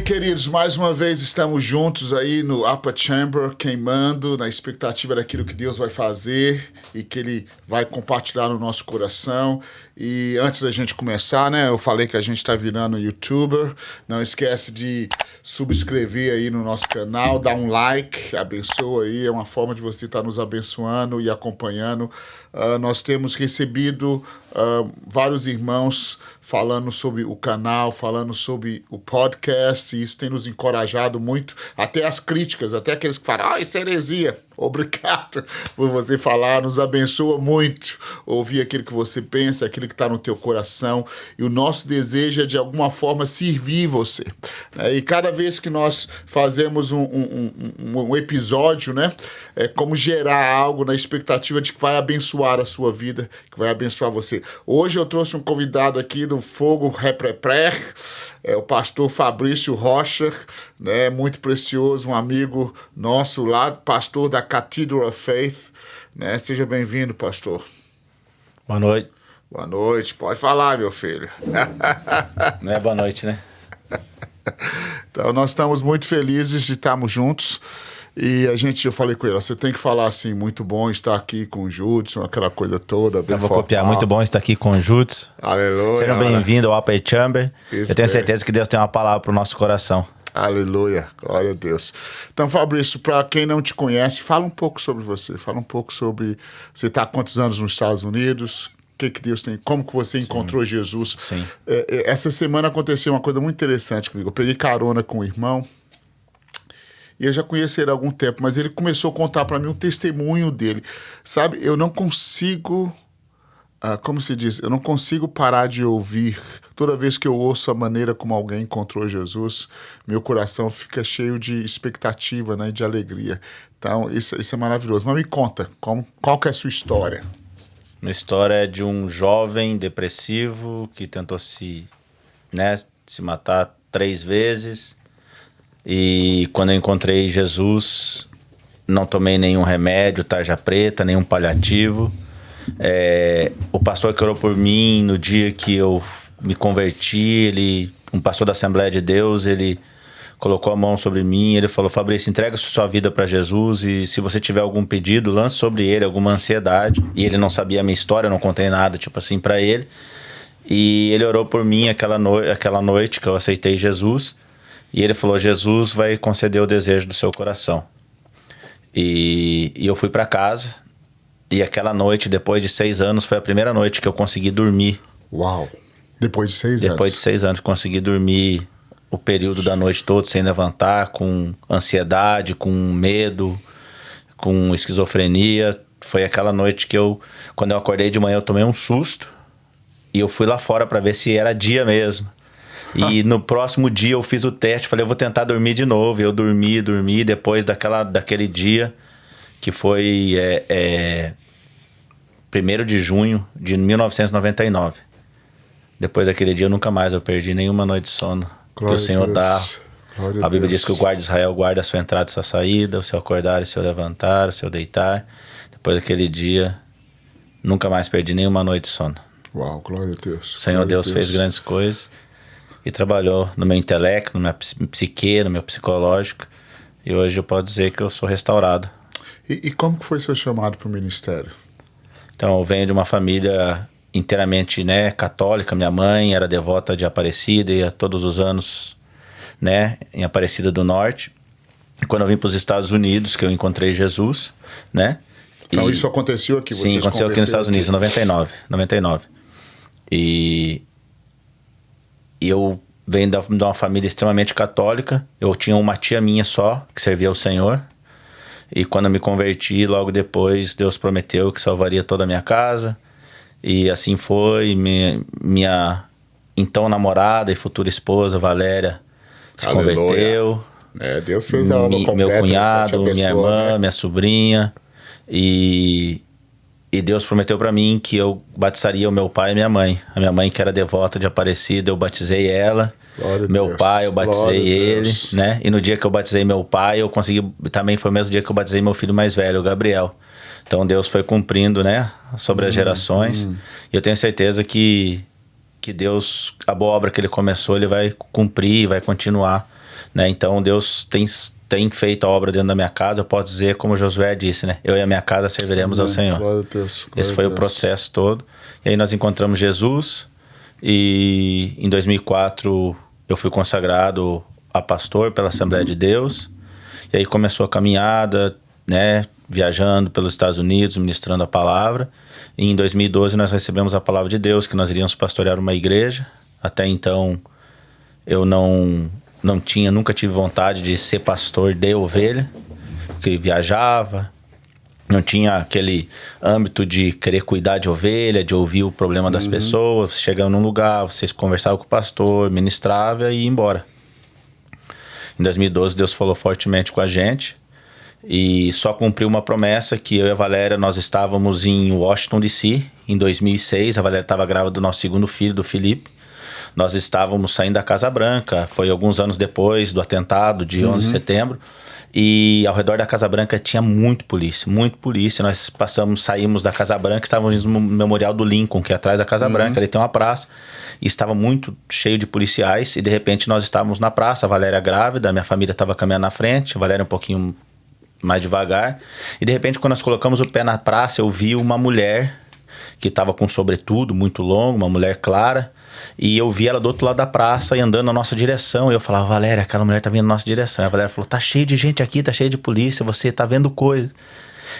queridos, mais uma vez estamos juntos aí no Upper Chamber, queimando na expectativa daquilo que Deus vai fazer e que Ele vai compartilhar no nosso coração. E antes da gente começar, né, eu falei que a gente está virando youtuber. Não esquece de subscrever aí no nosso canal, dar um like, abençoa aí, é uma forma de você estar nos abençoando e acompanhando. Nós temos recebido vários irmãos falando sobre o canal, falando sobre o podcast, e isso tem nos encorajado muito, até as críticas, até aqueles que falam, isso é heresia. Obrigado por você falar, nos abençoa muito ouvir aquilo que você pensa, aquilo que está no teu coração, e o nosso desejo é de alguma forma servir você, né? E cada vez que nós fazemos um episódio, né, é como gerar algo na expectativa de que vai abençoar a sua vida, que vai abençoar você. Hoje eu trouxe um convidado aqui do Fogo Repreprer, é o pastor Fabrício Rocha, né, muito precioso, um amigo nosso lá, pastor da Cathedral of Faith, né? Seja bem-vindo, pastor. Boa noite. Boa noite, pode falar, meu filho. Não é boa noite, né? Então, nós estamos muito felizes de estarmos juntos. E eu falei com ele, você tem que falar assim, muito bom estar aqui com o Judson, aquela coisa toda. Eu vou copiar, muito bom estar aqui com o Judson. Aleluia. Sejam bem-vindos ao Upper Chamber. Eu tenho certeza que Deus tem uma palavra para o nosso coração. Aleluia, glória a Deus. Então, Fabrício, para quem não te conhece, fala um pouco sobre você, fala um pouco sobre, você está há quantos anos nos Estados Unidos, o que Deus tem, como que você encontrou Jesus. Sim. Essa semana aconteceu uma coisa muito interessante comigo, eu peguei carona com um irmão, e eu já conheci ele há algum tempo, mas ele começou a contar para mim um testemunho dele. Sabe, eu não consigo, como se diz, eu não consigo parar de ouvir. Toda vez que eu ouço a maneira como alguém encontrou Jesus, meu coração fica cheio de expectativa, né, de alegria. Então, isso é maravilhoso. Mas me conta, qual que é a sua história? Minha história é de um jovem depressivo que tentou se matar 3 vezes. E quando eu encontrei Jesus, não tomei nenhum remédio, tarja preta, nenhum paliativo. O pastor que orou por mim no dia que eu me converti, um pastor da Assembleia de Deus, ele colocou a mão sobre mim, ele falou, Fabrício, entrega sua vida para Jesus e se você tiver algum pedido, lance sobre ele alguma ansiedade. E ele não sabia a minha história, eu não contei nada, tipo assim, para ele. E ele orou por mim aquela noite que eu aceitei Jesus. E ele falou, Jesus vai conceder o desejo do seu coração. E eu fui para casa. E aquela noite, depois de 6 anos, foi a primeira noite que eu consegui dormir. Uau! Depois de 6 anos? Depois de 6 anos, consegui dormir o período da noite todo sem levantar, com ansiedade, com medo, com esquizofrenia. Foi aquela noite que quando eu acordei de manhã, eu tomei um susto. E eu fui lá fora para ver se era dia mesmo. E no próximo dia eu fiz o teste, falei, eu vou tentar dormir de novo. E eu dormi, depois daquele dia, que foi 1º de junho de 1999. Depois daquele dia, nunca mais eu perdi nenhuma noite de sono. Glória que o Senhor dá. A Bíblia diz que o guarda de Israel guarda a sua entrada e sua saída, o seu acordar e o seu levantar, o seu deitar. Depois daquele dia, nunca mais perdi nenhuma noite de sono. Uau, glória a Deus. O Senhor Deus fez grandes coisas. E trabalhou no meu intelecto, no meu psique, no meu psicológico. E hoje eu posso dizer que eu sou restaurado. E como que foi seu chamado para o ministério? Então, eu venho de uma família inteiramente, né, católica. Minha mãe era devota de Aparecida, ia todos os anos, né, em Aparecida do Norte. E quando eu vim para os Estados Unidos, que eu encontrei Jesus, né? Então, isso aconteceu aqui? Sim, aconteceu aqui nos Estados Unidos, em 99. E eu venho de uma família extremamente católica. Eu tinha uma tia minha só, que servia ao Senhor. E quando eu me converti, logo depois, Deus prometeu que salvaria toda a minha casa. E assim foi. Minha então namorada e futura esposa, Valéria, se converteu. Deus fez a obra completa. Meu cunhado, minha irmã, né? Minha sobrinha. E Deus prometeu para mim que eu batizaria o meu pai e minha mãe. A minha mãe, que era devota de Aparecida, eu batizei ela. Meu pai, eu batizei ele, né? E no dia que eu batizei meu pai, eu consegui... Também foi o mesmo dia que eu batizei meu filho mais velho, o Gabriel. Então Deus foi cumprindo, né? Sobre as gerações. E eu tenho certeza que Deus, a boa obra que Ele começou, Ele vai cumprir, vai continuar. né? Então Deus tem feito a obra dentro da minha casa. Eu posso dizer, como Josué disse, né? Eu e a minha casa serviremos ao Senhor. Glória a Deus. Esse foi o processo todo. E aí nós encontramos Jesus e em 2004 eu fui consagrado a pastor pela Assembleia de Deus. E aí começou a caminhada, né? Viajando pelos Estados Unidos, ministrando a palavra. E em 2012 nós recebemos a palavra de Deus, que nós iríamos pastorear uma igreja. Até então eu nunca tive vontade de ser pastor de ovelha, porque viajava, não tinha aquele âmbito de querer cuidar de ovelha, de ouvir o problema das pessoas. Chegando num lugar, vocês conversavam com o pastor, ministrava e ia embora. Em 2012 Deus falou fortemente com a gente e só cumpriu uma promessa que eu e a Valéria, nós estávamos em Washington DC em 2006, a Valéria estava grávida do nosso segundo filho, do Felipe. Nós estávamos saindo da Casa Branca, foi alguns anos depois do atentado de 11 de setembro, e ao redor da Casa Branca tinha muito polícia. Nós saímos da Casa Branca, estávamos no Memorial do Lincoln, que é atrás da Casa Branca, ali tem uma praça, e estava muito cheio de policiais, e de repente nós estávamos na praça, a Valéria grávida, a minha família estava caminhando na frente, a Valéria um pouquinho mais devagar, e de repente quando nós colocamos o pé na praça, eu vi uma mulher que estava com um sobretudo muito longo, uma mulher clara, e eu vi ela do outro lado da praça e andando na nossa direção. E eu falava, Valéria, aquela mulher tá vindo na nossa direção. E a Valéria falou, tá cheio de gente aqui, tá cheio de polícia, você tá vendo coisa.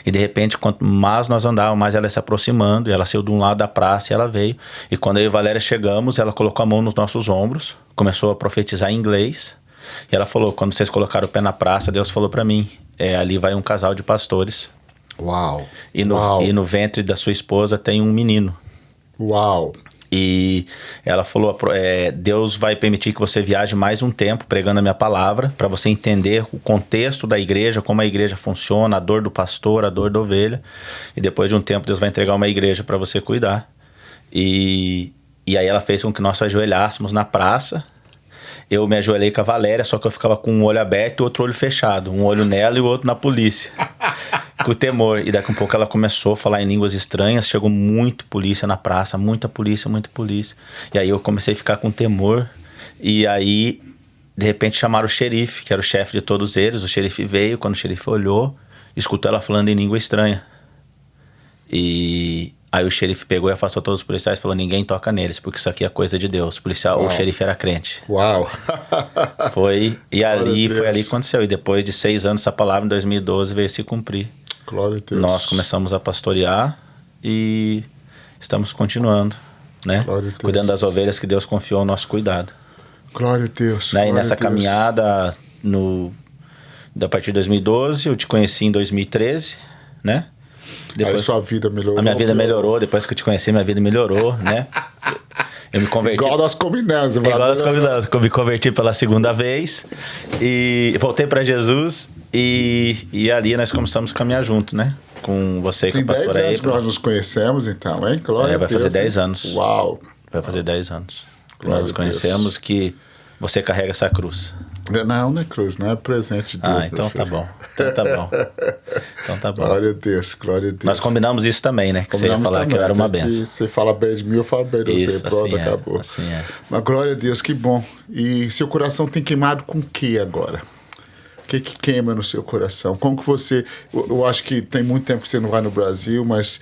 E de repente, quanto mais nós andávamos, mais ela ia se aproximando. E ela saiu de um lado da praça e ela veio. E quando eu e a Valéria chegamos, ela colocou a mão nos nossos ombros, começou a profetizar em inglês. E ela falou, quando vocês colocaram o pé na praça, Deus falou pra mim, ali vai um casal de pastores. Uau! E no ventre da sua esposa tem um menino. Uau! E ela falou, Deus vai permitir que você viaje mais um tempo pregando a minha palavra, para você entender o contexto da igreja, como a igreja funciona, a dor do pastor, a dor da ovelha. E depois de um tempo Deus vai entregar uma igreja para você cuidar. E aí ela fez com que nós ajoelhássemos na praça. Eu me ajoelhei com a Valéria, só que eu ficava com um olho aberto e outro olho fechado. Um olho nela e o outro na polícia. Com temor. E daqui a pouco ela começou a falar em línguas estranhas. Chegou muito polícia na praça. Muita polícia. E aí eu comecei a ficar com temor. E aí, de repente, chamaram o xerife, que era o chefe de todos eles. O xerife veio. Quando o xerife olhou, escutou ela falando em língua estranha. E aí o xerife pegou e afastou todos os policiais e falou, ninguém toca neles, porque isso aqui é coisa de Deus. O xerife era crente. Uau! Foi ali que aconteceu. E depois de 6 anos, essa palavra, em 2012, veio se cumprir. Glória a Deus. Nós começamos a pastorear e estamos continuando, né? Cuidando das ovelhas que Deus confiou ao nosso cuidado. Glória a Deus. Né? E nessa caminhada, a partir de 2012, eu te conheci em 2013, né? Depois, aí sua vida melhorou. A minha vida melhorou. Depois que eu te conheci, minha vida melhorou, né? Eu me converti. Igual nós combinamos. Eu me converti pela segunda vez e voltei para Jesus e ali nós começamos a caminhar junto, né? Com você e com a pastora April. Tem 10 anos que nós nos conhecemos, então, hein? Glória a Deus. Vai fazer 10 anos. Uau! Vai fazer 10 anos. Que nós nos conhecemos, que você carrega essa cruz. Não é cruz, não é presente de Deus. Então tá bom. Então tá bom. Glória a Deus, glória a Deus. Nós combinamos isso também, né? Que você ia falar que eu era uma benção. Você fala bem de mim, eu falo bem de você. Pronto, assim acabou. Assim é. Mas glória a Deus, que bom. E seu coração tem queimado com o que agora? O que queima no seu coração? Como que você... Eu acho que tem muito tempo que você não vai no Brasil, mas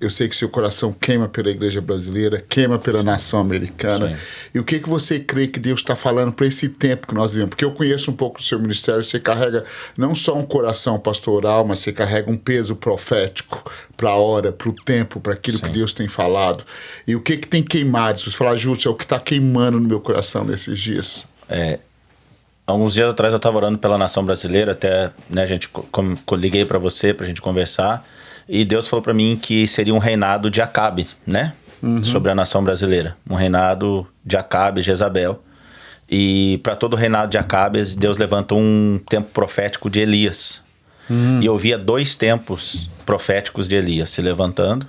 eu sei que seu coração queima pela igreja brasileira, queima pela nação americana. Sim. E o que você crê que Deus está falando para esse tempo que nós vivemos? Porque eu conheço um pouco do seu ministério, você carrega não só um coração pastoral, mas você carrega um peso profético para a hora, para o tempo, para aquilo que Deus tem falado. E o que tem queimado? Se você falar, Júlio, é o que está queimando no meu coração nesses dias? Alguns dias atrás eu estava orando pela nação brasileira, até, né, liguei para você para a gente conversar, e Deus falou para mim que seria um reinado de Acabe, né? Sobre a nação brasileira. Um reinado de Acabe e Jezabel. E para todo o reinado de Acabe, Deus levantou um tempo profético de Elias. E eu via 2 tempos proféticos de Elias se levantando,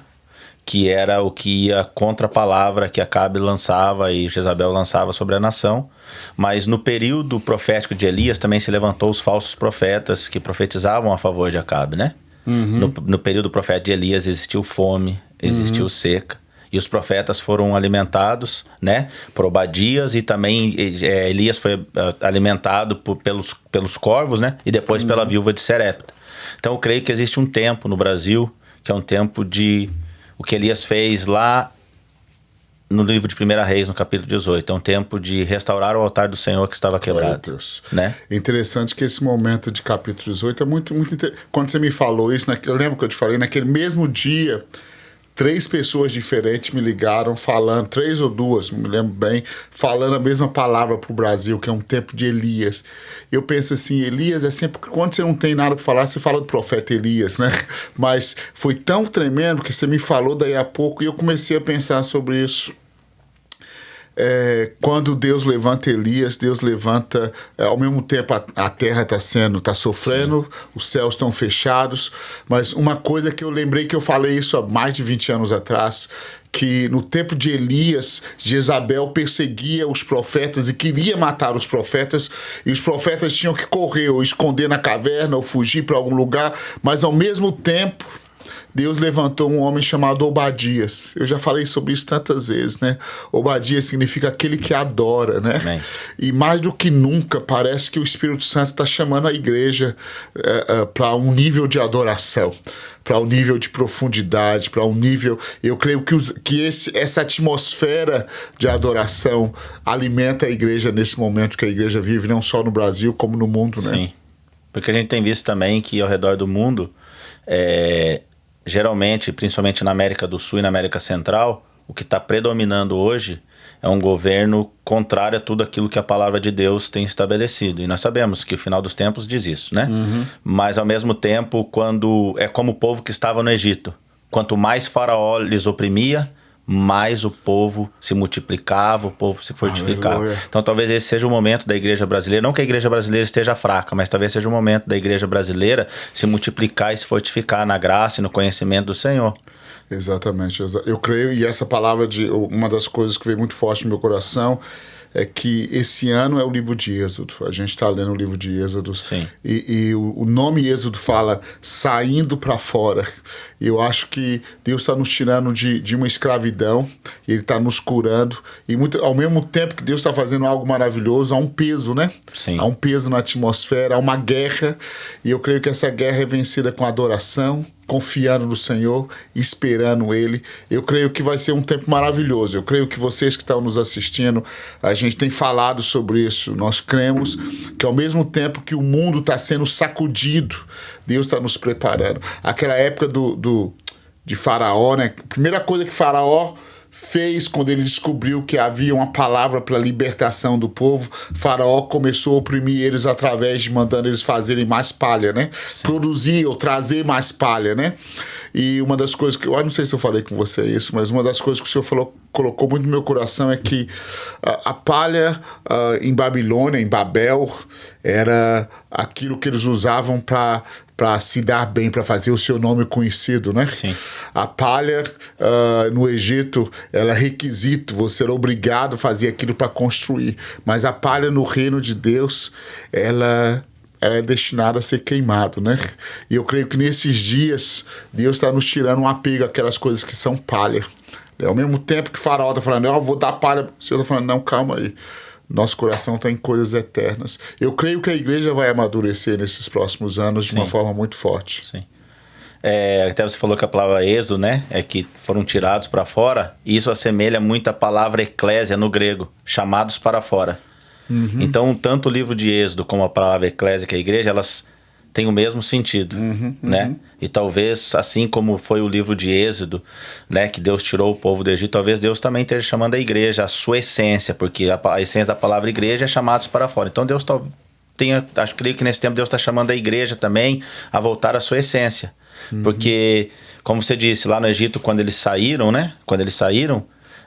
que era o que ia contra a palavra que Acabe lançava e Jezabel lançava sobre a nação. Mas no período profético de Elias também se levantou os falsos profetas que profetizavam a favor de Acabe, né? No período profético de Elias existiu fome, existiu seca. E os profetas foram alimentados, né, por Obadias, e também Elias foi alimentado pelos corvos, né, e depois pela viúva de Serepta. Então eu creio que existe um tempo no Brasil, que é um tempo de... O que Elias fez lá no livro de 1 Reis, no capítulo 18. É um tempo de restaurar o altar do Senhor que estava quebrado. Deus. Né? É interessante que esse momento de capítulo 18 é muito quando você me falou isso, eu lembro que eu te falei, naquele mesmo dia, 3 pessoas diferentes me ligaram falando, 3 ou 2, não me lembro bem, falando a mesma palavra para o Brasil, que é um tempo de Elias. Eu penso assim, Elias é sempre... Quando você não tem nada para falar, você fala do profeta Elias, né? Mas foi tão tremendo que você me falou daí a pouco e eu comecei a pensar sobre isso. Quando Deus levanta Elias, Deus levanta, ao mesmo tempo a terra está sofrendo, sim, os céus estão fechados, mas uma coisa que eu lembrei, que eu falei isso há mais de 20 anos atrás, que no tempo de Elias, Jezabel perseguia os profetas e queria matar os profetas, e os profetas tinham que correr, ou esconder na caverna, ou fugir para algum lugar, mas ao mesmo tempo Deus levantou um homem chamado Obadias. Eu já falei sobre isso tantas vezes, né? Obadias significa aquele que adora, né? Amém. E mais do que nunca, parece que o Espírito Santo está chamando a igreja para um nível de adoração, para um nível de profundidade, para um nível... Eu creio que essa atmosfera de adoração alimenta a igreja nesse momento que a igreja vive, não só no Brasil, como no mundo, né? Sim, porque a gente tem visto também que ao redor do mundo... Geralmente, principalmente na América do Sul e na América Central, o que está predominando hoje é um governo contrário a tudo aquilo que a palavra de Deus tem estabelecido. E nós sabemos que o final dos tempos diz isso, né? Uhum. Mas ao mesmo tempo, quando é como o povo que estava no Egito. Quanto mais Faraó lhes oprimia, mais o povo se multiplicava, o povo se fortificava. Aleluia. Então talvez esse seja o momento da igreja brasileira, não que a igreja brasileira esteja fraca, mas talvez seja o momento da igreja brasileira se multiplicar e se fortificar na graça e no conhecimento do Senhor. Exatamente. Eu creio, e essa palavra, uma das coisas que veio muito forte no meu coração, é que esse ano é o livro de Êxodo. A gente está lendo o livro de Êxodo. Sim. E o nome Êxodo fala saindo para fora. E eu acho que Deus está nos tirando de uma escravidão. Ele está nos curando. E ao mesmo tempo que Deus está fazendo algo maravilhoso, há um peso, né? Sim. Há um peso na atmosfera, há uma guerra. E eu creio que essa guerra é vencida com adoração, confiando no Senhor, esperando Ele. Eu creio que vai ser um tempo maravilhoso. Eu creio que vocês que estão nos assistindo, a gente tem falado sobre isso. Nós cremos que ao mesmo tempo que o mundo está sendo sacudido, Deus está nos preparando. Aquela época de Faraó, né? A primeira coisa que Faraó fez quando ele descobriu que havia uma palavra para a libertação do povo, Faraó começou a oprimir eles através de mandando eles fazerem mais palha, né? Sim. Produzir ou trazer mais palha, né? E uma das coisas que eu não sei se eu falei com você isso, mas uma das coisas que o Senhor colocou muito no meu coração é que a palha em Babilônia, em Babel, era aquilo que eles usavam para se dar bem, para fazer o seu nome conhecido, né? Sim. A palha no Egito, ela é requisito, você era obrigado a fazer aquilo para construir. Mas a palha no reino de Deus, ela é destinada a ser queimado, né? E eu creio que nesses dias, Deus está nos tirando um apego àquelas coisas que são palha. Ao mesmo tempo que o Faraó está falando, eu vou dar palha, o Senhor está falando, não, calma aí. Nosso coração está em coisas eternas. Eu creio que a igreja vai amadurecer nesses próximos anos de uma forma muito forte. Sim. Até você falou que a palavra êxodo, né? É que foram tirados para fora. E isso assemelha muito à palavra eclésia no grego, chamados para fora. Uhum. Então, tanto o livro de Êxodo como a palavra eclésia, que é a igreja, elas têm o mesmo sentido, né? E talvez, assim como foi o livro de Êxodo, né, que Deus tirou o povo do Egito, talvez Deus também esteja chamando a igreja, a sua essência, porque a essência da palavra igreja é chamados para fora. Então, Deus creio que nesse tempo Deus está chamando a igreja também a voltar à sua essência. Porque, como você disse, lá no Egito, quando eles saíram, né? Quando eles saíram,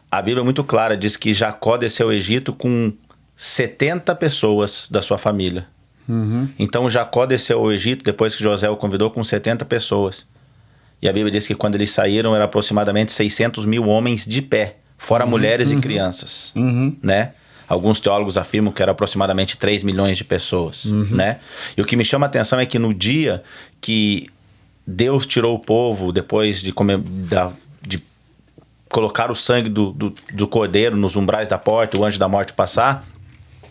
a Bíblia é muito clara, diz que Jacó desceu ao Egito com 70 pessoas da sua família. Então Jacó desceu ao Egito depois que José o convidou com 70 pessoas. E a Bíblia diz que quando eles saíram eram aproximadamente 600 mil homens de pé, fora mulheres e crianças, né? Alguns teólogos afirmam que era aproximadamente 3 milhões de pessoas, né? E o que me chama a atenção é que no dia que Deus tirou o povo depois de colocaram o sangue do cordeiro nos umbrais da porta, o anjo da morte passar.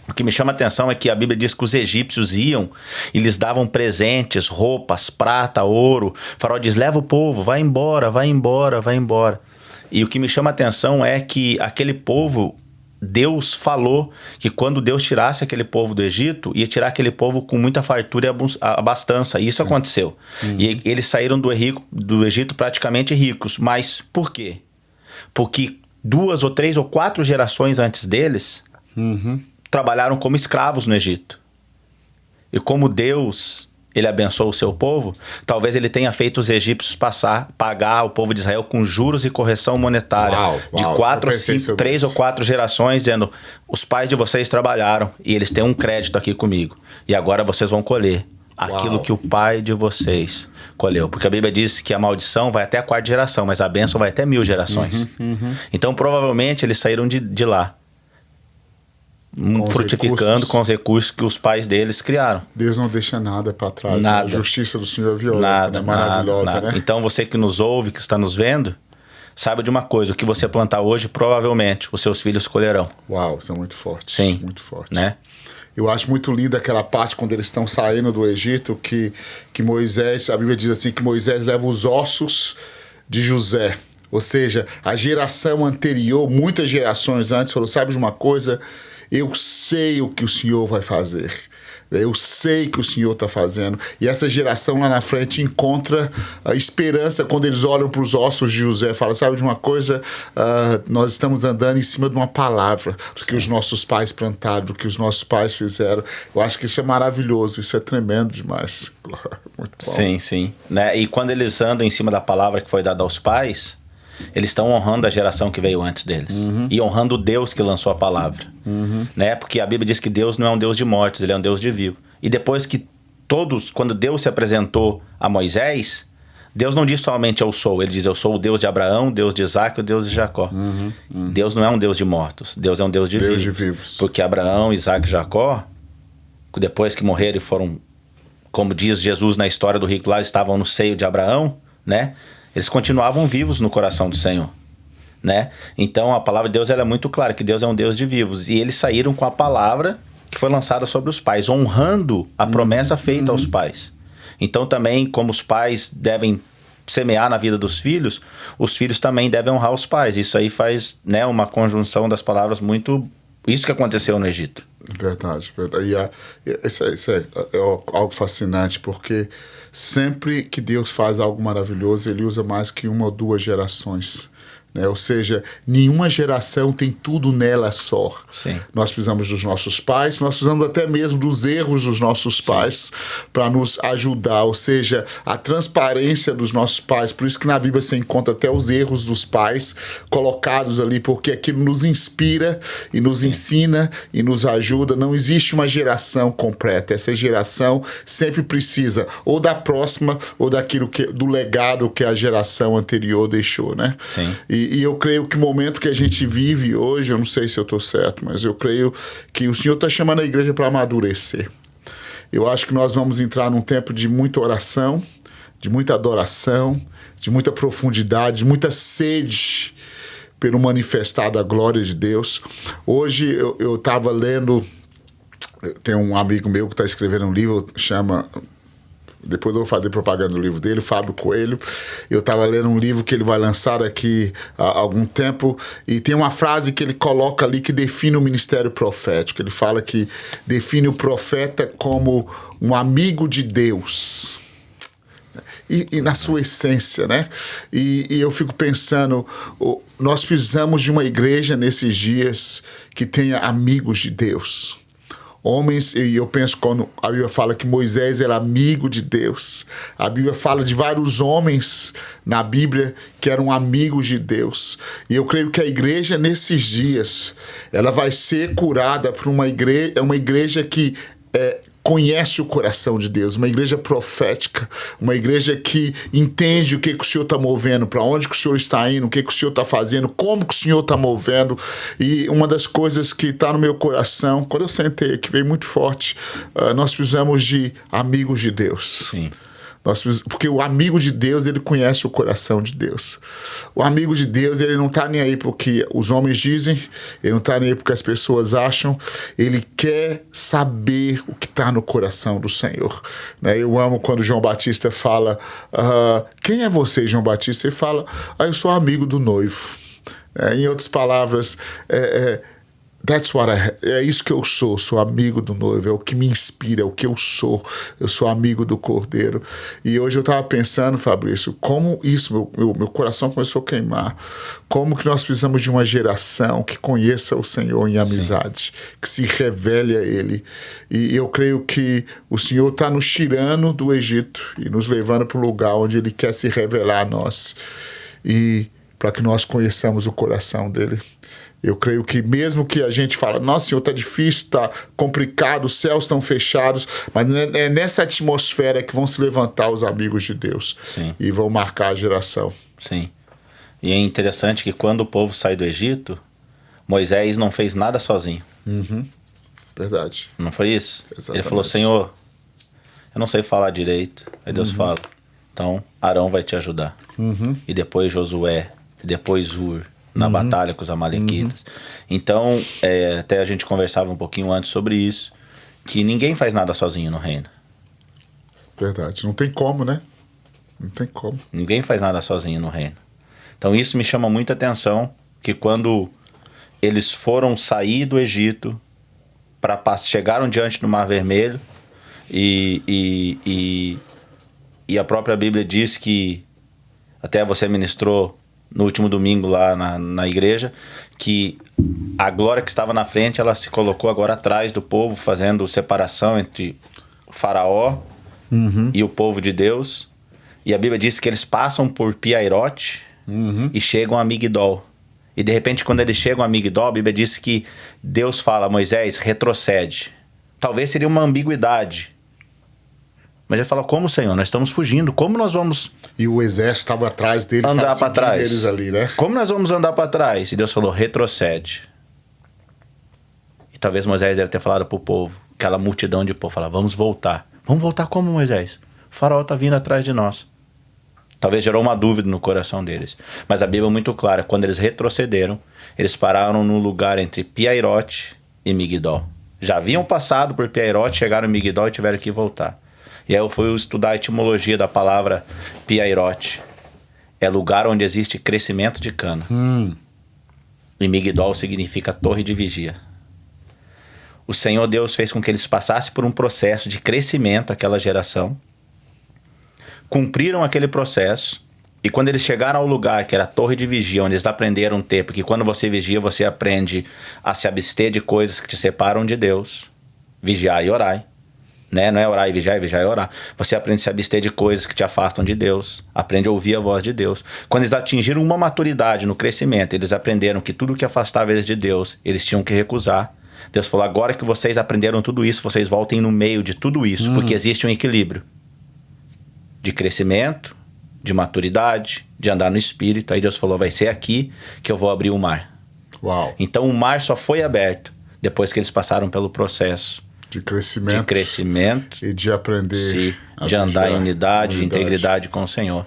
O que me chama a atenção é que a Bíblia diz que os egípcios iam e lhes davam presentes, roupas, prata, ouro. O faraó diz, leva o povo, vai embora, vai embora, vai embora. E o que me chama a atenção é que aquele povo, Deus falou que quando Deus tirasse aquele povo do Egito, ia tirar aquele povo com muita fartura e abastança. E isso aconteceu. E eles saíram do Egito praticamente ricos. Mas por quê? Porque 2 ou 3 ou 4 gerações antes deles... trabalharam como escravos no Egito. E como Deus, ele abençoou o seu povo, talvez ele tenha feito os egípcios pagar o povo de Israel com juros e correção monetária. De 3 ou 4 gerações, dizendo, os pais de vocês trabalharam e eles têm um crédito aqui comigo. E agora vocês vão colher aquilo que o pai de vocês colheu. Porque a Bíblia diz que a maldição vai até a 4ª geração, mas a bênção vai até 1000 gerações. Então, provavelmente, eles saíram de lá. Frutificando com os recursos que os pais deles criaram. Deus não deixa nada para trás. Nada. Né? A justiça do Senhor é violenta, né? Maravilhosa, nada. né? Então você que nos ouve, que está nos vendo, saiba de uma coisa, o que você plantar hoje, provavelmente os seus filhos colherão. Uau, isso é muito forte. Sim. Muito forte. Né? Eu acho muito linda aquela parte quando eles estão saindo do Egito, que Moisés, a Bíblia diz assim, que Moisés leva os ossos de José. Ou seja, a geração anterior, muitas gerações antes, falou, sabe de uma coisa... Eu sei o que o Senhor vai fazer. Eu sei que o Senhor está fazendo. E essa geração lá na frente encontra a esperança quando eles olham para os ossos de José. Fala, sabe de uma coisa? Nós estamos andando em cima de uma palavra do que os nossos pais plantaram, do que os nossos pais fizeram. Eu acho que isso é maravilhoso. Isso é tremendo demais. Muito bom. Sim, sim. Né? E quando eles andam em cima da palavra que foi dada aos pais... Eles estão honrando a geração que veio antes deles. E honrando o Deus que lançou a palavra. Né? Porque a Bíblia diz que Deus não é um Deus de mortos, ele é um Deus de vivo. E depois que quando Deus se apresentou a Moisés, Deus não diz somente eu sou. Ele diz eu sou o Deus de Abraão, Deus de Isaac e o Deus de Jacó. Deus não é um Deus de mortos, Deus é um Deus de vivos. Porque Abraão, Isaac e Jacó, depois que morreram e foram, como diz Jesus na história do rico lá, estavam no seio de Abraão, né? Eles continuavam vivos no coração do Senhor, né? Então a palavra de Deus ela é muito clara, que Deus é um Deus de vivos. E eles saíram com a palavra que foi lançada sobre os pais, honrando a promessa feita aos pais. Então também, como os pais devem semear na vida dos filhos, os filhos também devem honrar os pais. Isso aí faz, né, uma conjunção das palavras muito... Isso que aconteceu no Egito. Verdade, verdade. Isso é algo fascinante, porque sempre que Deus faz algo maravilhoso, ele usa mais que 1 ou 2 gerações. Né? Ou seja, nenhuma geração tem tudo nela só. Sim. Nós precisamos dos nossos pais, nós precisamos até mesmo dos erros dos nossos pais para nos ajudar. Ou seja, a transparência dos nossos pais. Por isso que na Bíblia você encontra até os erros dos pais colocados ali, porque aquilo nos inspira e nos ensina e nos ajuda. Não existe uma geração completa. Essa geração sempre precisa ou da próxima ou do legado que a geração anterior deixou, né? Sim. E eu creio que o momento que a gente vive hoje, eu não sei se eu estou certo, mas eu creio que o Senhor está chamando a igreja para amadurecer. Eu acho que nós vamos entrar num tempo de muita oração, de muita adoração, de muita profundidade, de muita sede pelo manifestar da glória de Deus. Hoje eu estava lendo, tem um amigo meu que está escrevendo um livro, chama... Depois eu vou fazer propaganda do livro dele, Fábio Coelho. Eu estava lendo um livro que ele vai lançar aqui há algum tempo, e tem uma frase que ele coloca ali que define o ministério profético. Ele fala que define o profeta como um amigo de Deus. E na sua essência, né? E eu fico pensando, nós precisamos de uma igreja nesses dias que tenha amigos de Deus. Homens, e eu penso quando a Bíblia fala que Moisés era amigo de Deus, a Bíblia fala de vários homens na Bíblia que eram amigos de Deus. E eu creio que a igreja nesses dias, ela vai ser curada por uma igreja que conhece o coração de Deus, uma igreja profética, uma igreja que entende o que o Senhor está movendo, para onde que o Senhor está indo, o que o Senhor está fazendo, como que o Senhor está movendo. E uma das coisas que está no meu coração, quando eu sentei, que veio muito forte, nós precisamos de amigos de Deus. Sim. Porque o amigo de Deus, ele conhece o coração de Deus. O amigo de Deus, ele não está nem aí porque os homens dizem, ele não está nem aí porque as pessoas acham, ele quer saber o que está no coração do Senhor. Né? Eu amo quando João Batista fala, quem é você, João Batista? Ele fala, eu sou amigo do noivo. Em outras palavras, é isso que eu sou amigo do noivo, é o que me inspira, é o que eu sou amigo do Cordeiro. E hoje eu estava pensando, Fabrício, como isso, meu coração começou a queimar, como que nós precisamos de uma geração que conheça o Senhor em amizade, sim, que se revele a Ele. E eu creio que o Senhor está nos tirando do Egito e nos levando para um lugar onde Ele quer se revelar a nós, e para que nós conheçamos o coração dEle. Eu creio que mesmo que a gente fala, nossa, Senhor, está difícil, está complicado, os céus estão fechados, mas é nessa atmosfera que vão se levantar os amigos de Deus, sim, e vão marcar a geração. Sim. E é interessante que quando o povo sai do Egito, Moisés não fez nada sozinho. Uhum. Verdade. Não foi isso? Exatamente. Ele falou, Senhor, eu não sei falar direito. Aí Deus fala, então Arão vai te ajudar. E depois Josué, e depois Ur, na batalha com os amalequitas. Então, até a gente conversava um pouquinho antes sobre isso, que ninguém faz nada sozinho no reino. Verdade. Não tem como, né? Não tem como. Ninguém faz nada sozinho no reino. Então isso me chama muita atenção, que quando eles foram sair do Egito, chegaram diante do Mar Vermelho, e a própria Bíblia diz que, até você ministrou no último domingo lá na igreja, que a glória que estava na frente, ela se colocou agora atrás do povo, fazendo separação entre o faraó e o povo de Deus. E a Bíblia diz que eles passam por Pi-Hahirote e chegam a Migdol. E de repente, quando eles chegam a Migdol, a Bíblia diz que Deus fala a Moisés, retrocede. Talvez seria uma ambiguidade. Mas ele fala, como, Senhor? Nós estamos fugindo. Como nós vamos... E o exército estava atrás deles. Andar para trás. Eles ali, né? Como nós vamos andar para trás? E Deus falou, retrocede. E talvez Moisés deve ter falado para o povo, aquela multidão de povo, falar, vamos voltar. Vamos voltar como, Moisés? O faraó está vindo atrás de nós. Talvez gerou uma dúvida no coração deles. Mas a Bíblia é muito clara. Quando eles retrocederam, eles pararam no lugar entre Pi-Hahirote e Migdol. Já haviam passado por Pi-Hahirote, chegaram em Migdol e tiveram que voltar. E aí eu fui estudar a etimologia da palavra Pi-Hahirote. É lugar onde existe crescimento de cana. E Migdol significa torre de vigia. O Senhor Deus fez com que eles passassem por um processo de crescimento, aquela geração. Cumpriram aquele processo. E quando eles chegaram ao lugar que era a torre de vigia, onde eles aprenderam a ter, porque quando você vigia, você aprende a se abster de coisas que te separam de Deus. Vigiar e orar. Né? Não é orar e vigiar e orar. Você aprende a se abster de coisas que te afastam de Deus. Aprende a ouvir a voz de Deus. Quando eles atingiram uma maturidade no crescimento, eles aprenderam que tudo que afastava eles de Deus, eles tinham que recusar. Deus falou, agora que vocês aprenderam tudo isso, vocês voltem no meio de tudo isso, porque existe um equilíbrio de crescimento, de maturidade, de andar no Espírito. Aí Deus falou, vai ser aqui que eu vou abrir o mar. Uau. Então o mar só foi aberto depois que eles passaram pelo processo de crescimento e de aprender de andar em unidade, integridade com o Senhor.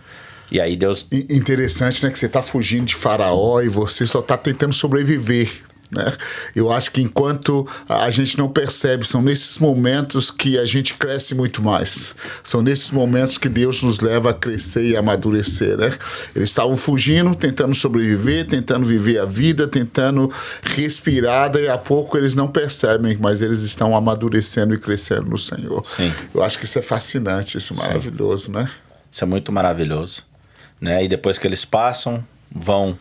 E aí Deus... Interessante, né? Que você está fugindo de Faraó e você só está tentando sobreviver, né? Eu acho que enquanto a gente não percebe, são nesses momentos que a gente cresce muito mais. São nesses momentos que Deus nos leva a crescer e amadurecer, né? Eles estavam fugindo, tentando sobreviver, tentando viver a vida, tentando respirar, daí a pouco eles não percebem, mas eles estão amadurecendo e crescendo no Senhor. Sim. Eu acho que isso é fascinante, isso é maravilhoso, né? Isso é muito maravilhoso, né? E depois que eles passam, vão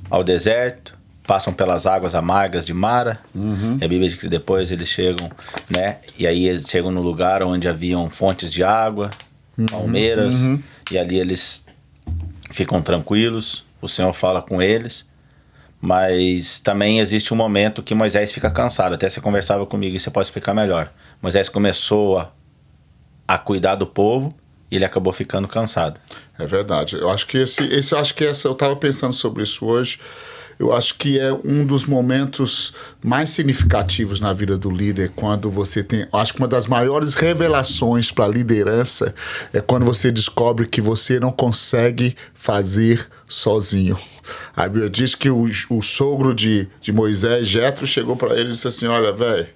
ao deserto, passam pelas águas amargas de Mara. E a Bíblia diz que depois eles chegam, né? E aí eles chegam no lugar onde haviam fontes de água, palmeiras, e ali eles ficam tranquilos. O Senhor fala com eles, mas também existe um momento que Moisés fica cansado. Até você conversava comigo e você pode explicar melhor. Moisés começou a cuidar do povo e ele acabou ficando cansado. É verdade. Eu acho que eu estava pensando sobre isso hoje. Eu acho que é um dos momentos mais significativos na vida do líder, quando você tem... Acho que uma das maiores revelações para a liderança é quando você descobre que você não consegue fazer sozinho. A Bíblia diz que o sogro de Moisés, Jetro, chegou para ele e disse assim, olha, velho,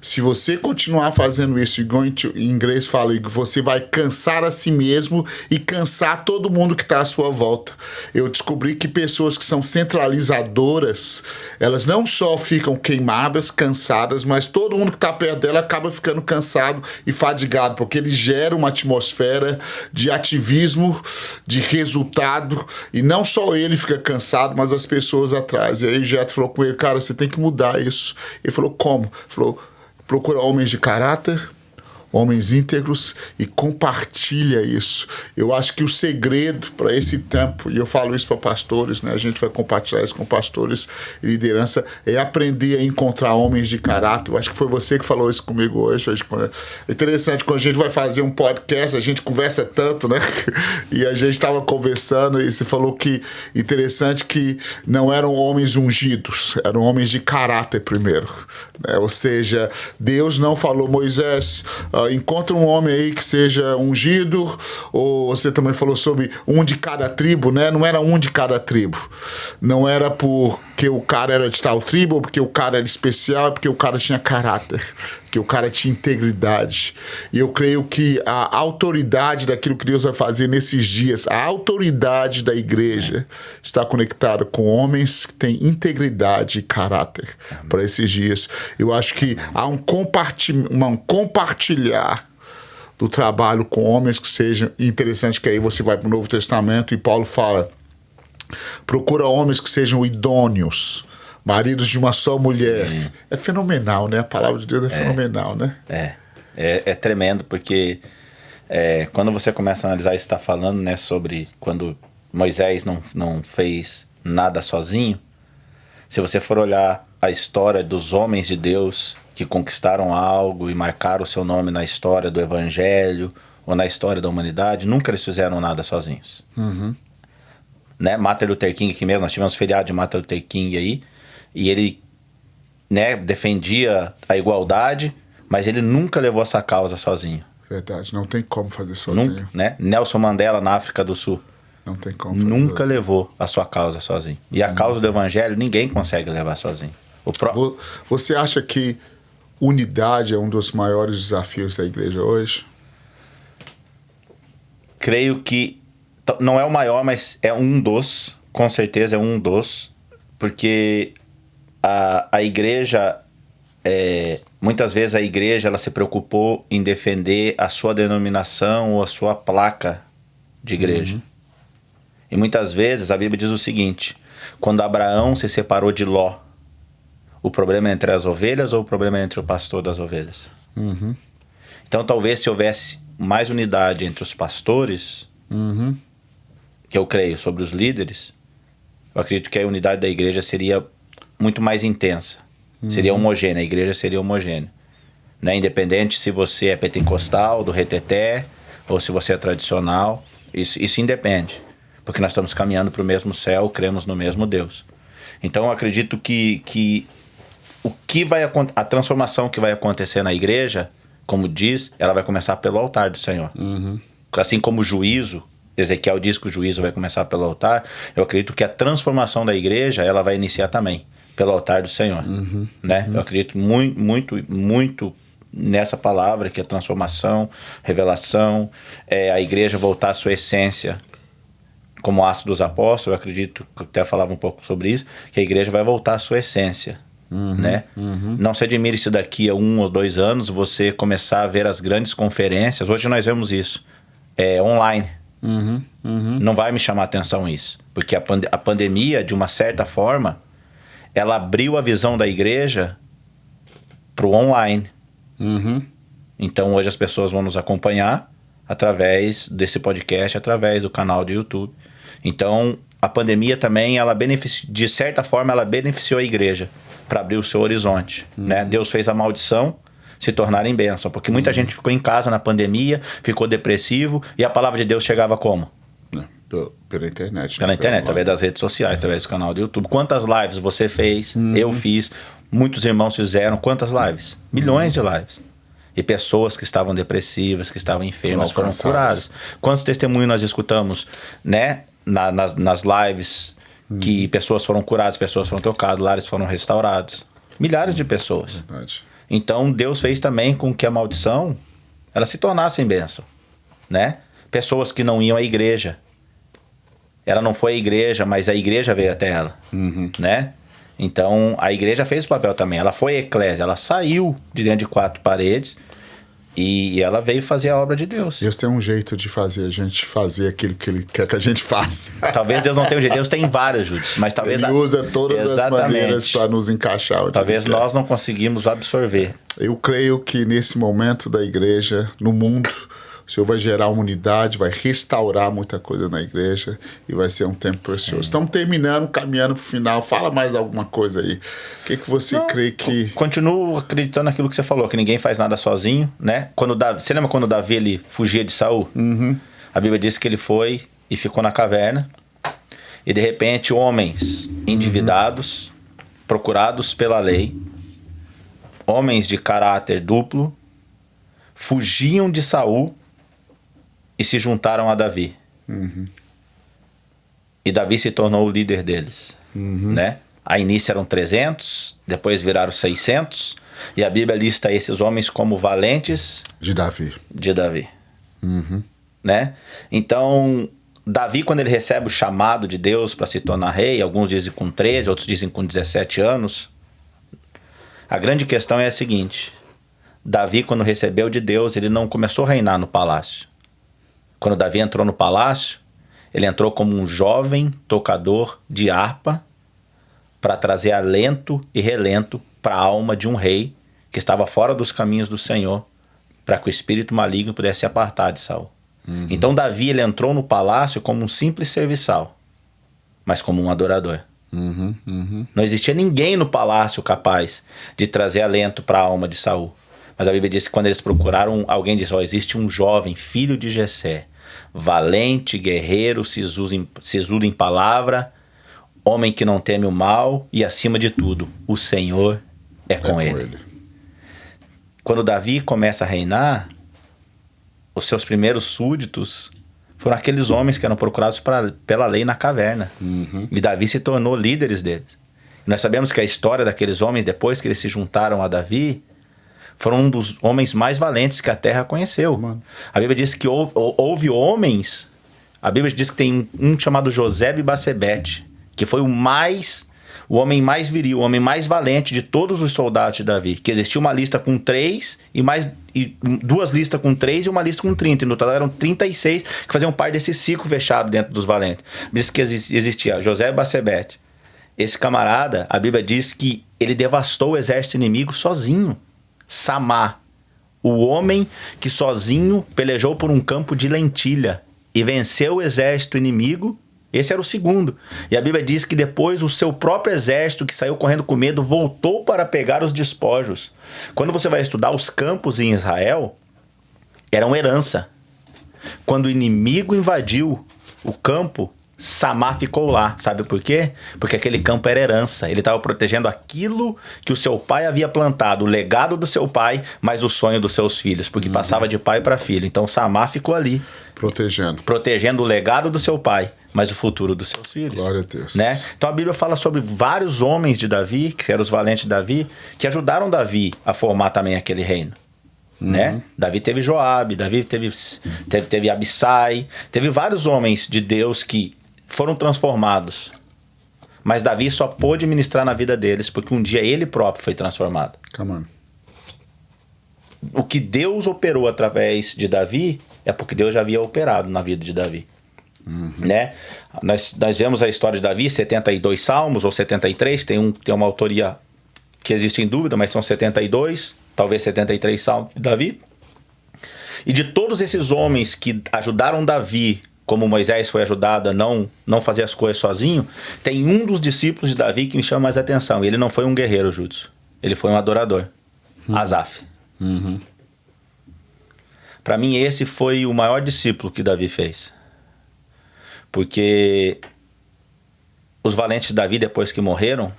se você continuar fazendo isso, em inglês fala, você vai cansar a si mesmo e cansar todo mundo que está à sua volta. Eu descobri que pessoas que são centralizadoras, elas não só ficam queimadas, cansadas, mas todo mundo que está perto dela acaba ficando cansado e fadigado, porque ele gera uma atmosfera de ativismo, de resultado, e não só ele fica cansado, mas as pessoas atrás. E aí Jetro falou com ele, cara, você tem que mudar isso. Ele falou, como? Ele falou, procura homens de caráter, homens íntegros e compartilha isso. Eu acho que o segredo para esse tempo, e eu falo isso para pastores, né? A gente vai compartilhar isso com pastores e liderança, é aprender a encontrar homens de caráter. Eu acho que foi você que falou isso comigo hoje. É interessante, quando a gente vai fazer um podcast, a gente conversa tanto, né? E a gente estava conversando e você falou que interessante que não eram homens ungidos, eram homens de caráter primeiro, né? Ou seja, Deus não falou, Moisés, encontra um homem aí que seja ungido, ou você também falou sobre um de cada tribo, né? Não era um de cada tribo. Não era porque o cara era de tal tribo, ou porque o cara era especial, ou porque o cara tinha caráter, porque o cara tinha integridade. E eu creio que a autoridade daquilo que Deus vai fazer nesses dias, a autoridade da igreja está conectada com homens que têm integridade e caráter para esses dias. Eu acho que há um compartilhar do trabalho com homens que sejam interessante, que aí você vai para o Novo Testamento e Paulo fala, procura homens que sejam idôneos, maridos de uma só mulher. Sim. É fenomenal, né? A palavra de Deus é fenomenal, né? É tremendo, porque quando você começa a analisar isso, está falando, né, sobre quando Moisés não fez nada sozinho. Se você for olhar a história dos homens de Deus que conquistaram algo e marcaram o seu nome na história do Evangelho ou na história da humanidade, nunca eles fizeram nada sozinhos. Uhum. Né? Martin Luther King aqui mesmo, nós tivemos feriado de Martin Luther King aí, e ele, né, defendia a igualdade, mas ele nunca levou essa causa sozinho. Verdade, não tem como fazer sozinho. Nunca, né? Nelson Mandela na África do Sul. Não tem como fazer nunca sozinho. Levou a sua causa sozinho. E a causa do Evangelho ninguém consegue levar sozinho. Você acha que unidade é um dos maiores desafios da igreja hoje? Creio que não é o maior, mas é um dos, com certeza é um dos, porque a igreja, muitas vezes a igreja ela se preocupou em defender a sua denominação ou a sua placa de igreja. Uhum. E muitas vezes a Bíblia diz o seguinte, quando Abraão se separou de Ló, o problema é entre as ovelhas ou o problema é entre o pastor das ovelhas? Uhum. Então talvez se houvesse mais unidade entre os pastores, uhum, que eu creio, sobre os líderes, eu acredito que a unidade da igreja seria muito mais intensa. Uhum. Seria homogênea, a igreja seria homogênea. Né? Independente se você é pentecostal, do reteté, ou se você é tradicional, isso independe. Porque nós estamos caminhando para o mesmo céu, cremos no mesmo Deus. Então eu acredito que a transformação que vai acontecer na igreja, como diz, ela vai começar pelo altar do Senhor. Uhum. Assim como o juízo, Ezequiel diz que o juízo vai começar pelo altar, eu acredito que a transformação da igreja, ela vai iniciar também pelo altar do Senhor. Uhum. Né? Eu acredito muito nessa palavra, que é transformação, revelação, a igreja voltar à sua essência, como Atos dos Apóstolos. Eu acredito, que eu até falava um pouco sobre isso, que a igreja vai voltar à sua essência. Uhum, né? Uhum. Não se admire se daqui a 1 ou 2 anos você começar a ver as grandes conferências. Hoje nós vemos isso online. Uhum, uhum. Não vai me chamar a atenção isso, porque a pandemia, de uma certa forma, ela abriu a visão da igreja para o online. Uhum. Então hoje as pessoas vão nos acompanhar através desse podcast, através do canal do YouTube. Então a pandemia também, de certa forma, ela beneficiou a igreja para abrir o seu horizonte. Uhum. Né? Deus fez a maldição se tornar em bênção, porque muita gente ficou em casa na pandemia, ficou depressivo, e a palavra de Deus chegava como? Pela internet. Pela internet, através das redes sociais, através do canal do YouTube. Quantas lives você fez? Eu fiz. Muitos irmãos fizeram. Quantas lives? Milhões de lives. E pessoas que estavam depressivas, que estavam enfermas, foram curadas. Quantos testemunhos nós escutamos, né? Nas lives, que pessoas foram curadas, pessoas foram tocadas, lares foram restaurados. Milhares de pessoas. Verdade. Então, Deus fez também com que a maldição, ela se tornasse em bênção, né? Pessoas que não iam à igreja. Ela não foi à igreja, mas a igreja veio até ela, né? Então, a igreja fez o papel também. Ela foi eclésia, ela saiu de dentro de 4 paredes e ela veio fazer a obra de Deus. Deus tem um jeito de fazer a gente fazer aquilo que Ele quer que a gente faça. Talvez Deus não tenha um jeito. Deus tem vários, Júdice, mas talvez... Ele usa todas as maneiras para nos encaixar. Talvez nós não conseguimos absorver. Eu creio que nesse momento da igreja, no mundo, o Senhor vai gerar uma unidade, vai restaurar muita coisa na igreja e vai ser um tempo precioso. Estamos terminando, caminhando para o final. Fala mais alguma coisa aí. O que você crê que... Continuo acreditando naquilo que você falou, que ninguém faz nada sozinho, né? Você lembra quando Davi ele fugia de Saul? A Bíblia diz que ele foi e ficou na caverna e de repente homens endividados, procurados pela lei, homens de caráter duplo, fugiam de Saul e se juntaram a Davi. E Davi se tornou o líder deles, né? A início eram 300, depois viraram 600, e a Bíblia lista esses homens como valentes de Davi. Né? Então, Davi, quando ele recebe o chamado de Deus para se tornar rei, alguns dizem com 13, outros dizem com 17 anos, a grande questão é a seguinte: Davi, quando recebeu de Deus, ele não começou a reinar no palácio. Quando Davi entrou no palácio, ele entrou como um jovem tocador de harpa para trazer alento e relento para a alma de um rei que estava fora dos caminhos do Senhor, para que o espírito maligno pudesse se apartar de Saul. Então Davi ele entrou no palácio como um simples serviçal, mas como um adorador. Não existia ninguém no palácio capaz de trazer alento para a alma de Saul. Mas a Bíblia diz que quando eles procuraram, alguém disse: existe um jovem, filho de Jessé, valente, guerreiro, sisudo em palavra, homem que não teme o mal e, acima de tudo, o Senhor é com ele. Quando Davi começa a reinar, os seus primeiros súditos foram aqueles homens que eram procurados pela lei na caverna. E Davi se tornou líderes deles. E nós sabemos que a história daqueles homens, depois que eles se juntaram a Davi, foram um dos homens mais valentes que a terra conheceu. A Bíblia diz que houve homens... A Bíblia diz que tem um chamado Josebe-Bassebete, que foi o homem mais viril, o homem mais valente de todos os soldados de Davi. Que existia uma lista com 3 e 2 listas com 3 e uma lista com 30. E no total eram 36 que faziam parte desse ciclo fechado dentro dos valentes. Diz que existia Josebe-Bassebete. Esse camarada, a Bíblia diz que ele devastou o exército inimigo sozinho. Samá, o homem que sozinho pelejou por um campo de lentilha e venceu o exército inimigo. Esse era o segundo. E a Bíblia diz que depois o seu próprio exército, que saiu correndo com medo, voltou para pegar os despojos. Quando você vai estudar os campos em Israel, eram herança. Quando o inimigo invadiu o campo, Samá ficou lá. Sabe por quê? Porque aquele campo era herança. Ele estava protegendo aquilo que o seu pai havia plantado, o legado do seu pai, mas o sonho dos seus filhos, porque passava de pai para filho. Então Samá ficou ali. Protegendo o legado do seu pai, mas o futuro dos seus filhos. Glória a Deus. Né? Então a Bíblia fala sobre vários homens de Davi, que eram os valentes de Davi, que ajudaram Davi a formar também aquele reino. Né? Davi teve Joabe, Davi teve Abissai, teve vários homens de Deus que foram transformados. Mas Davi só pôde ministrar na vida deles porque um dia ele próprio foi transformado. Come on. O que Deus operou através de Davi é porque Deus já havia operado na vida de Davi. Né? Nós vemos a história de Davi, 72 salmos ou 73, tem uma autoria que existe em dúvida, mas são 72, talvez 73 salmos de Davi. E de todos esses homens que ajudaram Davi, como Moisés foi ajudado a não fazer as coisas sozinho, tem um dos discípulos de Davi que me chama mais atenção. Ele não foi um guerreiro, Júdice. Ele foi um adorador. Asaf. Para mim, esse foi o maior discípulo que Davi fez. Porque os valentes de Davi, depois que morreram,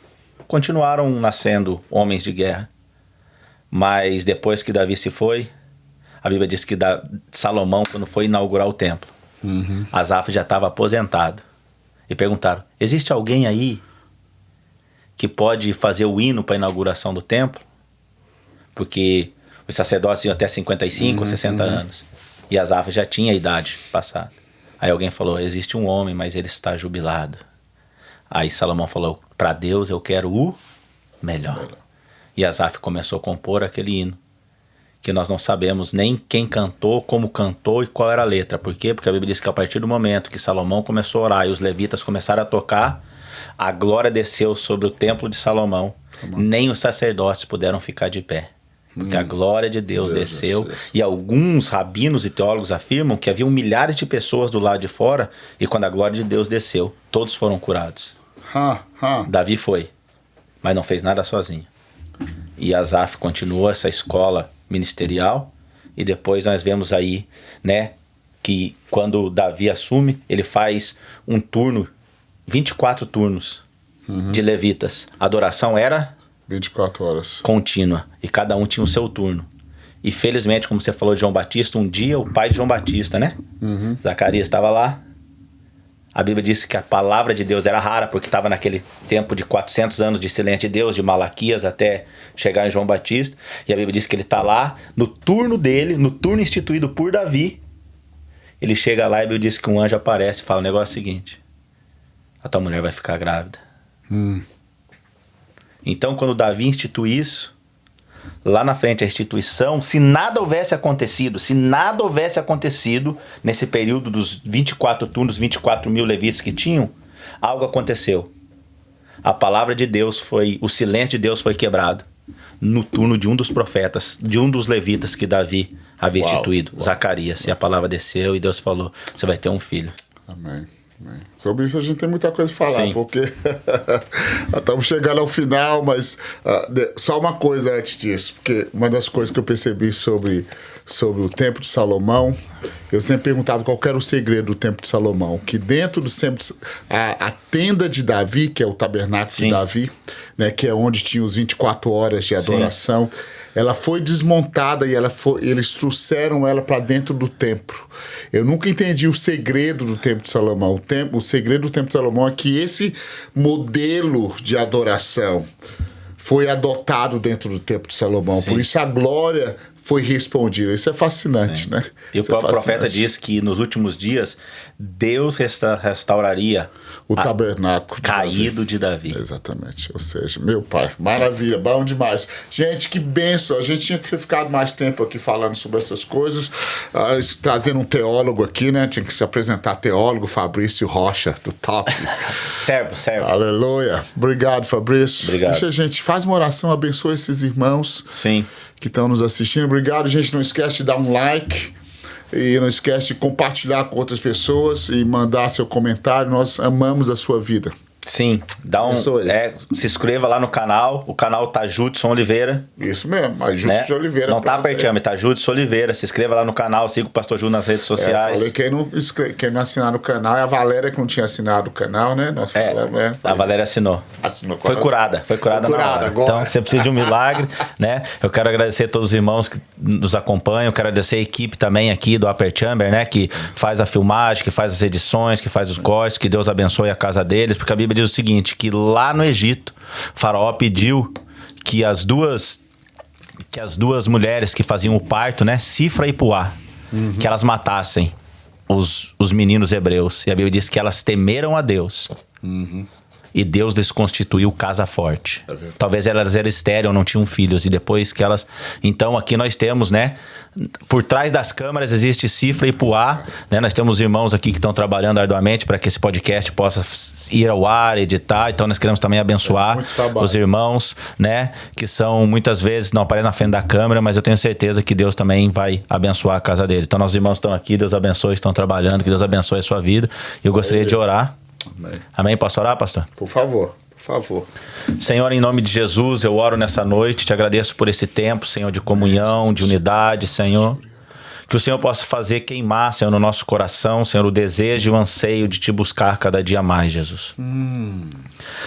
continuaram nascendo homens de guerra. Mas depois que Davi se foi, a Bíblia diz que Salomão, quando foi inaugurar o templo, Asaf já estava aposentado. E perguntaram, existe alguém aí que pode fazer o hino para a inauguração do templo? Porque os sacerdotes iam até 55 ou 60 anos. E Asaf já tinha a idade passada. Aí alguém falou, existe um homem, mas ele está jubilado. Aí Salomão falou, para Deus eu quero o melhor. E Asaf começou a compor aquele hino, que nós não sabemos nem quem cantou, como cantou e qual era a letra. Por quê? Porque a Bíblia diz que a partir do momento que Salomão começou a orar e os levitas começaram a tocar, a glória desceu sobre o templo de Salomão. Nem os sacerdotes puderam ficar de pé. Porque a glória de Deus desceu. E alguns rabinos e teólogos afirmam que haviam milhares de pessoas do lado de fora, e quando a glória de Deus desceu, todos foram curados. Davi foi, mas não fez nada sozinho. E Asaf continuou essa escola ministerial, e depois nós vemos aí, né, que quando Davi assume, ele faz um turno, 24 turnos de levitas. A adoração era 24 horas. Contínua, e cada um tinha o seu turno. E felizmente, como você falou de João Batista, um dia o pai de João Batista, né? Zacarias estava lá. A Bíblia diz que a palavra de Deus era rara, porque estava naquele tempo de 400 anos de silêncio de Deus, de Malaquias até chegar em João Batista. E a Bíblia diz que ele está lá, no turno dele, no turno instituído por Davi. Ele chega lá e a Bíblia diz que um anjo aparece e fala o negócio seguinte: a tua mulher vai ficar grávida. Então, quando Davi institui isso, lá na frente a instituição, se nada houvesse acontecido nesse período dos 24 turnos, 24 mil levitas que tinham, algo aconteceu. A palavra de Deus foi, o silêncio de Deus foi quebrado no turno de um dos profetas, de um dos levitas que Davi havia instituído, Zacarias. E a palavra desceu e Deus falou, você vai ter um filho. Amém. Sobre isso a gente tem muita coisa a falar, Sim. porque estamos chegando ao final, mas só uma coisa antes disso, porque uma das coisas que eu percebi sobre o Templo de Salomão, eu sempre perguntava qual era o segredo do Templo de Salomão, que dentro do templo, a tenda de Davi, que é o tabernáculo de Davi, né, que é onde tinha os 24 horas de adoração, ela foi desmontada e eles trouxeram ela para dentro do templo. Eu nunca entendi o segredo do Templo de Salomão. O segredo do Templo de Salomão é que esse modelo de adoração foi adotado dentro do Templo de Salomão. Por isso a glória foi respondida. Isso é fascinante, né? E o próprio profeta diz que nos últimos dias Deus restauraria o tabernáculo caído de Davi. Exatamente. Ou seja, meu pai, maravilha, bom demais. Gente, que bênção. A gente tinha que ter ficado mais tempo aqui falando sobre essas coisas, trazendo um teólogo aqui, né? Tinha que se apresentar teólogo, Fabrício Rocha, do top. Servo. Aleluia. Obrigado, Fabrício. Obrigado. Deixa a gente, faz uma oração, abençoa esses irmãos que estão nos assistindo. Obrigado, gente. Não esquece de dar um like. E não esquece de compartilhar com outras pessoas e mandar seu comentário. Nós amamos a sua vida. Sim, se inscreva lá no canal. O canal tá Judson Oliveira. Isso mesmo, mas Judson Oliveira. Não tá Pertiame, tá Judson Oliveira. Se inscreva lá no canal, siga o Pastor Júlio nas redes sociais. Falei, quem não assinar no canal é a Valéria, que não tinha assinado o canal, né? Nós falamos, a Valéria assinou. Foi curada na hora. Agora. Então você precisa de um milagre, né? Eu quero agradecer a todos os irmãos que nos acompanham. Eu quero agradecer a equipe também aqui do Upper Chamber, né? Que faz a filmagem, que faz as edições, que faz os cortes. Que Deus abençoe a casa deles, porque a Bíblia diz o seguinte, que lá no Egito, Faraó pediu que as duas mulheres que faziam o parto, né, Cifra e Puá, que elas matassem os meninos hebreus. E a Bíblia diz que elas temeram a Deus. E Deus lhes constituiu casa forte. Talvez elas eram estéreis, não tinham filhos. E depois que elas... Então aqui nós temos, né? Por trás das câmeras existe Cifra e Puá, né? Nós temos irmãos aqui que estão trabalhando arduamente para que esse podcast possa ir ao ar, editar. Então nós queremos também abençoar os irmãos, né? Que são muitas vezes, não aparecem na frente da câmera, mas eu tenho certeza que Deus também vai abençoar a casa deles. Então nossos irmãos estão aqui, Deus abençoe, estão trabalhando, que Deus abençoe a sua vida. E eu gostaria de orar. Amém? Posso orar, pastor? Por favor. Senhor, em nome de Jesus, eu oro nessa noite, te agradeço por esse tempo, Senhor, de comunhão, de unidade, Senhor. Que o Senhor possa fazer queimar, Senhor, no nosso coração, Senhor, o desejo e o anseio de Te buscar cada dia mais, Jesus.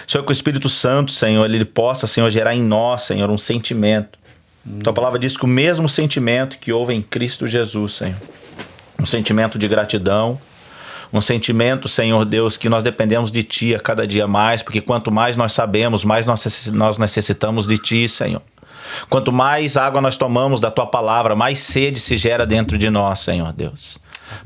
Senhor, que o Espírito Santo, Senhor, Ele possa, Senhor, gerar em nós, Senhor, um sentimento. Tua palavra diz que o mesmo sentimento que houve em Cristo Jesus, Senhor. Um sentimento de gratidão, um sentimento, Senhor Deus, que nós dependemos de Ti a cada dia mais, porque quanto mais nós sabemos, mais nós necessitamos de Ti, Senhor. Quanto mais água nós tomamos da Tua palavra, mais sede se gera dentro de nós, Senhor Deus.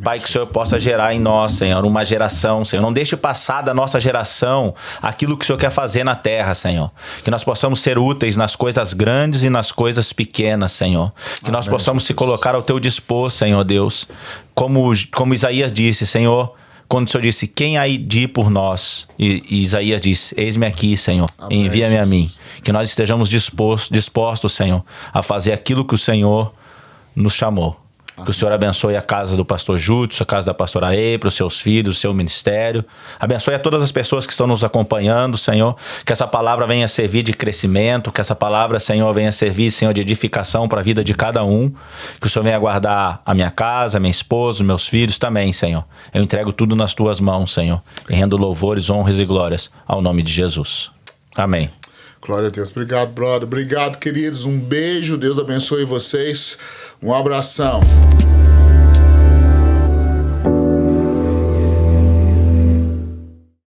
Pai, que o Senhor possa gerar em nós, Senhor, uma geração, Senhor. Não deixe passar da nossa geração aquilo que o Senhor quer fazer na terra, Senhor. Que nós possamos ser úteis nas coisas grandes e nas coisas pequenas, Senhor. Que nós possamos se colocar ao Teu dispor, Senhor Deus. Como Isaías disse, Senhor, quando o Senhor disse, quem há de ir por nós? E Isaías disse, eis-me aqui, Senhor, envia-me a mim. Que nós estejamos dispostos, Senhor, a fazer aquilo que o Senhor nos chamou. Que o Senhor abençoe a casa do pastor Júlio, a casa da pastora Eipra, os seus filhos, o seu ministério. Abençoe a todas as pessoas que estão nos acompanhando, Senhor. Que essa palavra venha servir de crescimento, que essa palavra, Senhor, venha servir, Senhor, de edificação para a vida de cada um. Que o Senhor venha guardar a minha casa, a minha esposa, os meus filhos também, Senhor. Eu entrego tudo nas Tuas mãos, Senhor. E rendo louvores, honras e glórias ao nome de Jesus. Amém. Glória a Deus. Obrigado, brother. Obrigado, queridos. Um beijo. Deus abençoe vocês. Um abração.